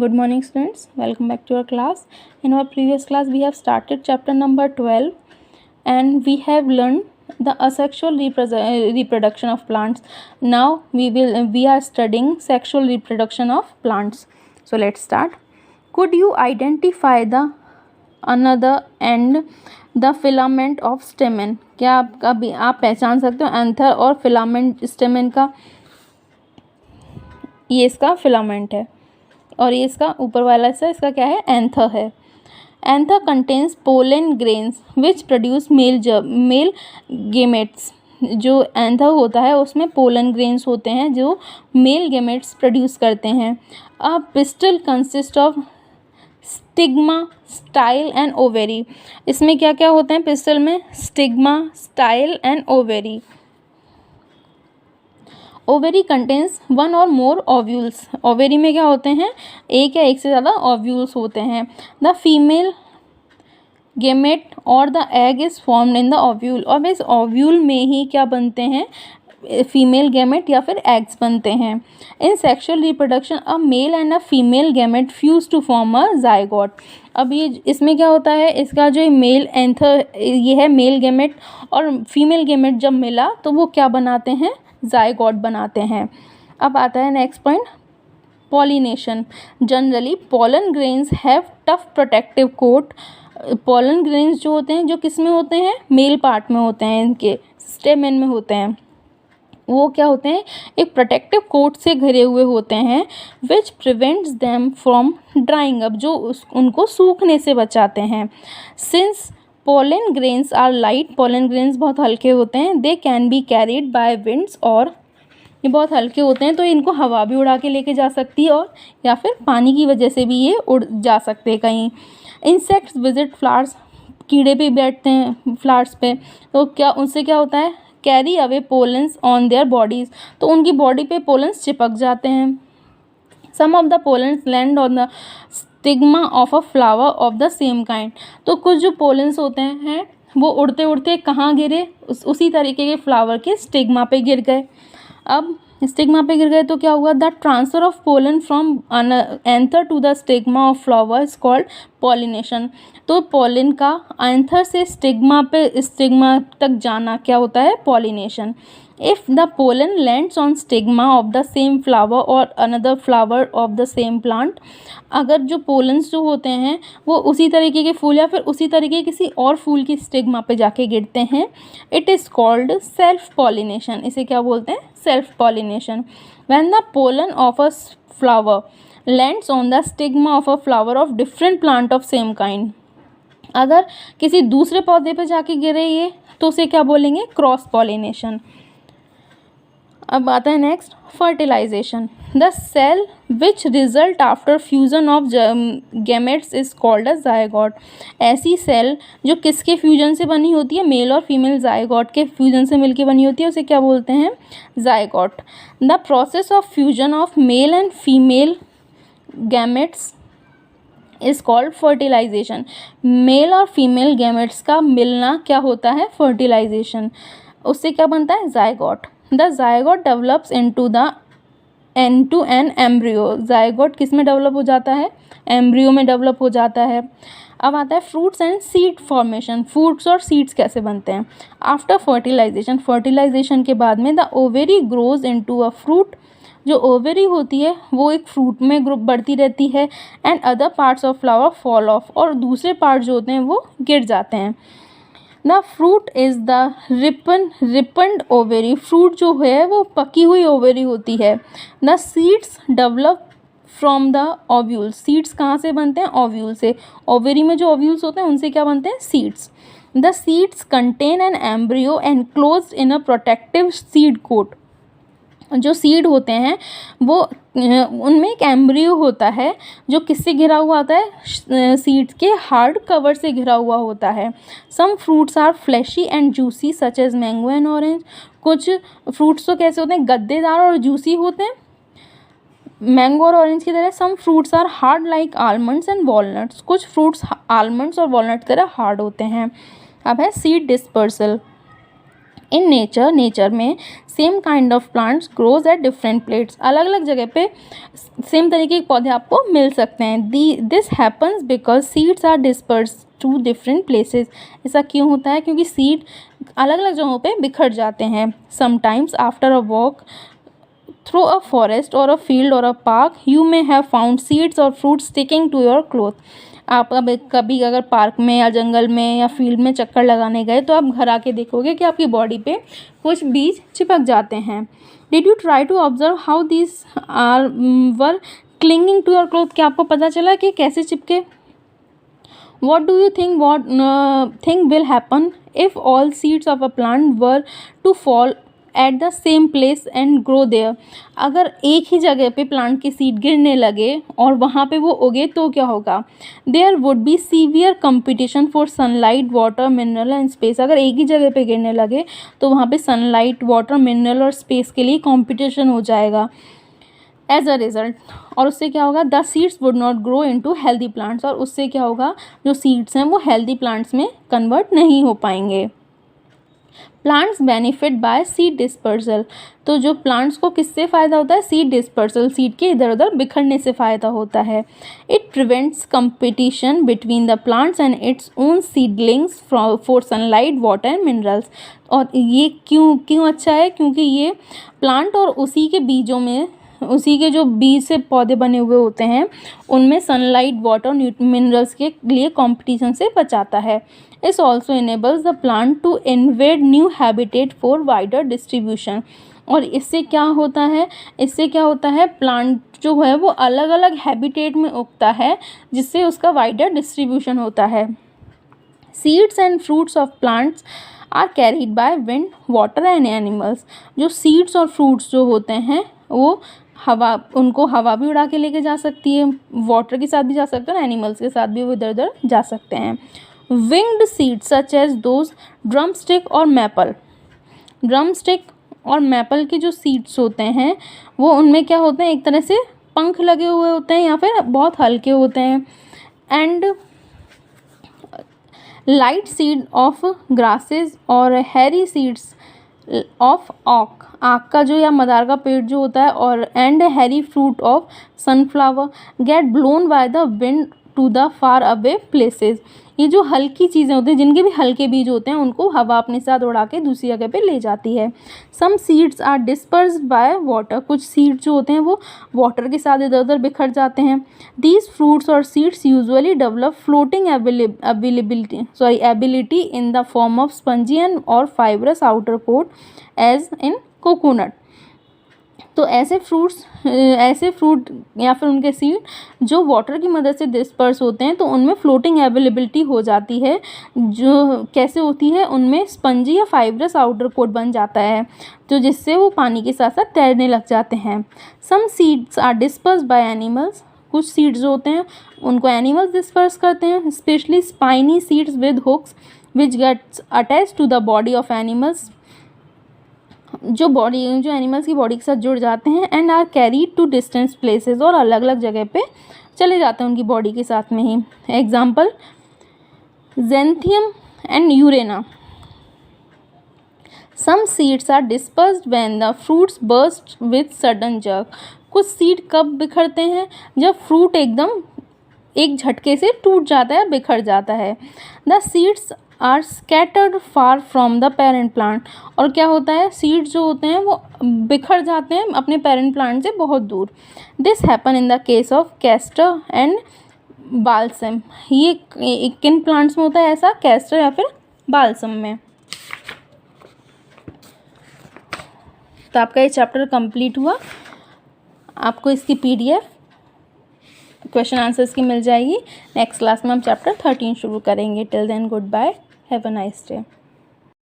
Good morning students, welcome back to our class. In our previous class we have started chapter number 12 and we have learned the asexual reproduction of plants. Now we are studying sexual reproduction of plants. So let's start. Could you identify the another end the filament of stamen? क्या आप पहचान सकते हो anther और filament stamen का? ये इसका filament है और ये इसका ऊपर वाला हिस्सा इसका क्या है? एंथर है. Anther contains pollen grains which produce mail gametes. जो एंथर होता है उसमें पोलन ग्रेन्स होते हैं जो मेल गेमेट्स प्रोड्यूस करते हैं. A pistil consist of stigma, style and ovary. इसमें क्या क्या होते हैं पिस्टल में? Stigma, style and ovary. Ovary contains one or more ovules. Ovary में क्या होते हैं? एक या एक से ज़्यादा ओव्यूल्स होते हैं. द फीमेल गेमेट और the egg is formed in the ovule. और इस ओव्यूल में ही क्या बनते हैं? फीमेल गैमेट या फिर एग्स बनते हैं. In sexual reproduction a male and a female gamete fuse to form a zygote. अब ये इसमें क्या होता है? इसका जो मेल एंथर ये है मेल गैमेट और फीमेल गैमेट जब मिला तो वो क्या बनाते हैं? जायगोट बनाते हैं. अब आता है next point, pollination. Generally pollen grains have tough protective coat. Pollen grains जो होते हैं जो किस में होते हैं? मेल पार्ट में होते हैं, इनके स्टेमेन में होते हैं. वो क्या होते हैं? एक प्रोटेक्टिव कोट से घिरे हुए होते हैं which prevents them from drying up, जो उनको सूखने से बचाते हैं. Since pollen grains are light, pollen grains बहुत हल्के होते हैं. They can be carried by winds, और ये बहुत हल्के होते हैं तो इनको हवा भी उड़ा के लेके जा सकती है और या फिर पानी की वजह से भी ये उड़ जा सकते हैं कहीं. Insects visit flowers. कीड़े भी बैठते हैं फ्लावर्स पे तो क्या उनसे क्या होता है? Carry away pollens on their bodies. तो उनकी बॉडी पे पोलन्स चिपक जाते हैं. Some of the pollens land on the stigma of a flower of the same kind. तो कुछ जो पोलन्स होते हैं वो उड़ते उड़ते कहाँ गिरे? उसी तरीके के फ्लावर के स्टिग्मा पे गिर गए. अब स्टिग्मा पे गिर गए तो क्या हुआ? The transfer of pollen from anther to the stigma of flower is called pollination. तो पोलन का एंथर से स्टिग्मा तक जाना क्या होता है? Pollination. If the pollen lands on stigma of the same flower or another flower of the same plant. अगर जो पोलन्स जो होते हैं वो उसी तरीके के फूल या फिर उसी तरीके किसी और फूल की स्टिग्मा पे जाके गिरते हैं, it is called self pollination. इसे क्या बोलते हैं? Self pollination. When the pollen of a flower lands on the stigma of a flower of different plant of same kind. अगर किसी दूसरे पौधे पे जाके गिरे ये तो उसे क्या बोलेंगे? Cross pollination. अब आता है next, fertilization. The cell which result after fusion of gametes is called a zygote. ऐसी सेल जो किसके फ्यूजन से बनी होती है? मेल और फीमेल जायगोट के फ्यूजन से मिलकर बनी होती है, उसे क्या बोलते हैं? Zygote. The process of fusion of male and female gametes is called fertilization. Male और फीमेल गैमेट्स का मिलना क्या होता है? फर्टिलाइजेशन. उससे क्या बनता है? Zygote. The zygote develops into an embryo. Zygote किस में डेवलप हो जाता है? एम्ब्रियो में डेवलप हो जाता है. अब आता है fruits and seed formation. Fruits or seeds कैसे बनते हैं? आफ्टर फर्टिलाइजेशन, फर्टिलाइजेशन के बाद में the ovary grows into a fruit. जो ओवेरी होती है वो एक फ्रूट में ग्रुप बढ़ती रहती है. And other parts of flower fall of, और दूसरे पार्ट जो होते हैं वो गिर जाते हैं. The fruit is the ripened ovary. Fruit जो है वो पकी हुई ओवेरी होती है. The seeds develop from the ovules. Seeds कहाँ से बनते हैं? ओव्यूल से. ओवेरी में जो ओव्यूल्स होते हैं उनसे क्या बनते हैं? Seeds. The seeds contain an embryo enclosed in a protective seed coat. जो सीड होते हैं वो उनमें एक एम्ब्रियो होता है जो किससे घिरा हुआ होता है? सीड्स के हार्ड कवर से घिरा हुआ होता है. Some fruits are fleshy and juicy such as mango and orange. कुछ फ्रूट्स तो कैसे होते हैं? गद्देदार और जूसी होते हैं, मैंगो और ऑरेंज की तरह. Some fruits are hard like almonds and walnuts. कुछ फ्रूट्स आलमंड्स और वॉलनट की तरह हार्ड होते हैं. अब है सीड डिस्पर्सल. इन नेचर में same kind of plants grows at different plates, अलग अलग जगह पे सेम तरीके के पौधे आपको मिल सकते हैं. This happens because seeds are disperse to different places. ऐसा क्यों होता है? क्योंकि सीड अलग अलग जगहों पे बिखर जाते हैं. Sometimes after a walk through a forest or a field or a park you may have found seeds और fruits sticking to your cloth. आप कभी अगर पार्क में या जंगल में या फील्ड में चक्कर लगाने गए तो आप घर आके देखोगे कि आपकी बॉडी पे कुछ बीज चिपक जाते हैं. Did you try to observe how this are were clinging to your cloth? क्या आपको पता चला कि कैसे चिपके? What do you think will happen if all seeds of a plant were to fall at the same place and grow there? अगर एक ही जगह पे प्लांट के सीड गिरने लगे और वहाँ पे वो उगे तो क्या होगा? There would be severe competition for sunlight, water, mineral and space. अगर एक ही जगह पे गिरने लगे तो वहाँ पे सनलाइट, वाटर, मिनरल और स्पेस के लिए कंपटीशन हो जाएगा. एज अ रिजल्ट, और उससे क्या होगा? The seeds would not grow into healthy plants, और उससे क्या होगा? जो सीड्स हैं वो हेल्दी प्लांट्स में कन्वर्ट नहीं हो पाएंगे. Plants benefit by seed dispersal. तो जो प्लांट्स को किससे फ़ायदा होता है? सीड डिस्पर्सल, सीड के इधर उधर बिखरने से फ़ायदा होता है. It prevents competition between the plants and its own seedlings for sunlight, water and minerals. और ये क्यों अच्छा है? क्योंकि ये प्लांट और उसी के बीजों में, उसी के जो बीज से पौधे बने हुए होते हैं उनमें सनलाइट, वाटर, मिनरल्स के लिए कंपटीशन से बचाता है. This also enables the plant to invade new habitat for wider distribution. और इससे क्या होता है? प्लांट जो है वो अलग अलग हैबिटेट में उगता है जिससे उसका वाइडर डिस्ट्रीब्यूशन होता है. Seeds and fruits of plants are carried by wind, water and animals. जो सीड्स और फ्रूट्स जो होते हैं वो उनको हवा भी उड़ा के लेके जा सकती है, वाटर के साथ भी जा सकते हैं, एनिमल्स के साथ भी वो इधर उधर जा सकते हैं. Winged seeds such as those drumstick और मैपल. ड्रमस्टिक और मैपल के जो सीड्स होते हैं वो उनमें क्या होते हैं? एक तरह से पंख लगे हुए होते हैं या फिर बहुत हल्के होते हैं. And light seed of grasses और हैरी सीड्स ऑफ आक का जो या मदार का पेड़ जो होता है, और and hairy fruit of sunflower get blown by the wind to the far away places. ये जो हल्की चीज़ें होती हैं, जिनके भी हल्के बीज होते हैं, उनको हवा अपने साथ उड़ा के दूसरी जगह पे ले जाती है. Some seeds are dispersed by water. कुछ सीड्स जो होते हैं वो वाटर के साथ इधर उधर बिखर जाते हैं. These fruits or seeds usually develop floating ability in the form of spongy and or fibrous outer coat as in coconut. तो ऐसे फ्रूट या फिर उनके सीड जो वाटर की मदद से डिस्पर्स होते हैं तो उनमें फ्लोटिंग अवेलेबिलिटी हो जाती है. जो कैसे होती है? उनमें स्पंजी या फाइब्रस आउटर कोट बन जाता है तो जिससे वो पानी के साथ साथ तैरने लग जाते हैं. Some seeds are disperse by animals. कुछ सीड्स जो होते हैं उनको एनिमल्स डिस्पर्स करते हैं, specially spiny seeds with hooks which gets attach to the body of animals. जो एनिमल्स की बॉडी के साथ जुड़ जाते हैं. And are carried to distance places, और अलग अलग जगह पे चले जाते हैं उनकी बॉडी के साथ में ही. Example xanthium and urena. Some seeds are dispersed when the fruits burst with sudden jerk. कुछ सीड कब बिखरते हैं? जब फ्रूट एकदम एक झटके से टूट जाता है, बिखर जाता है. The seeds are scattered far from the parent plant. और क्या होता है? सीड्स जो होते हैं वो बिखर जाते हैं अपने पेरेंट प्लांट से बहुत दूर. This happen in the case of castor and balsam. ये किन प्लांट्स में होता है ऐसा? कैस्टर या फिर बाल्सम में. तो आपका ये चैप्टर कंप्लीट हुआ. आपको इसकी PDF क्वेश्चन आंसर्स की मिल जाएगी. नेक्स्ट क्लास में हम चैप्टर 13 शुरू करेंगे. Till then goodbye, have a nice day.